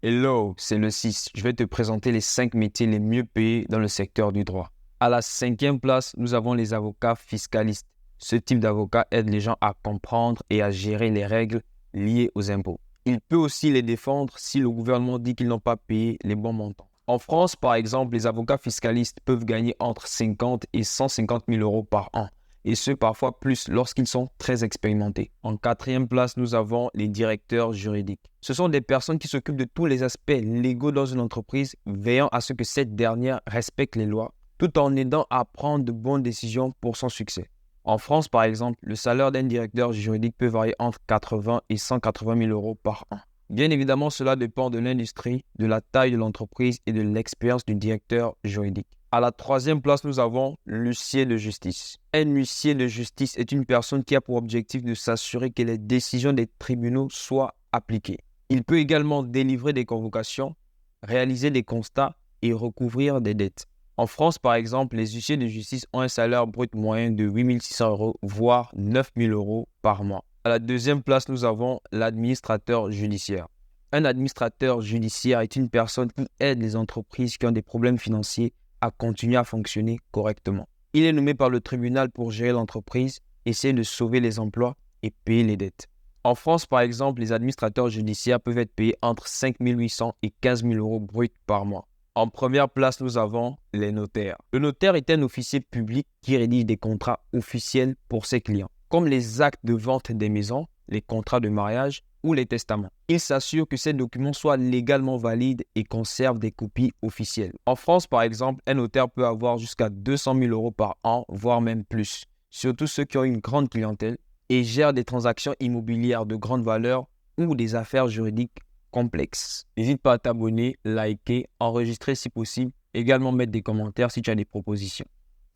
Hello, c'est le 6. Je vais te présenter les 5 métiers les mieux payés dans le secteur du droit. À la 5e place, nous avons les avocats fiscalistes. Ce type d'avocat aide les gens à comprendre et à gérer les règles liées aux impôts. Il peut aussi les défendre si le gouvernement dit qu'ils n'ont pas payé les bons montants. En France, par exemple, les avocats fiscalistes peuvent gagner entre 50 et 150 000 euros par an, et ce parfois plus lorsqu'ils sont très expérimentés. En 4e place, nous avons les directeurs juridiques. Ce sont des personnes qui s'occupent de tous les aspects légaux dans une entreprise, veillant à ce que cette dernière respecte les lois, tout en aidant à prendre de bonnes décisions pour son succès. En France, par exemple, le salaire d'un directeur juridique peut varier entre 80 et 180 000 euros par an. Bien évidemment, cela dépend de l'industrie, de la taille de l'entreprise et de l'expérience du directeur juridique. À la 3e place, nous avons l'huissier de justice. Un huissier de justice est une personne qui a pour objectif de s'assurer que les décisions des tribunaux soient appliquées. Il peut également délivrer des convocations, réaliser des constats et recouvrir des dettes. En France, par exemple, les huissiers de justice ont un salaire brut moyen de 8 600 euros, voire 9 000 euros par mois. À la 2e place, nous avons l'administrateur judiciaire. Un administrateur judiciaire est une personne qui aide les entreprises qui ont des problèmes financiers à continuer à fonctionner correctement. Il est nommé par le tribunal pour gérer l'entreprise, essayer de sauver les emplois et payer les dettes. En France, par exemple, les administrateurs judiciaires peuvent être payés entre 5 800 et 15 000 euros bruts par mois. En première place, nous avons les notaires. Le notaire est un officier public qui rédige des contrats officiels pour ses clients, comme les actes de vente des maisons, les contrats de mariage ou les testaments. Il s'assure que ces documents soient légalement valides et conservent des copies officielles. En France, par exemple, un notaire peut avoir jusqu'à 200 000 euros par an, voire même plus, surtout ceux qui ont une grande clientèle et gèrent des transactions immobilières de grande valeur ou des affaires juridiques complexes. N'hésite pas à t'abonner, liker, enregistrer si possible, également mettre des commentaires si tu as des propositions.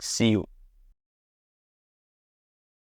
See you.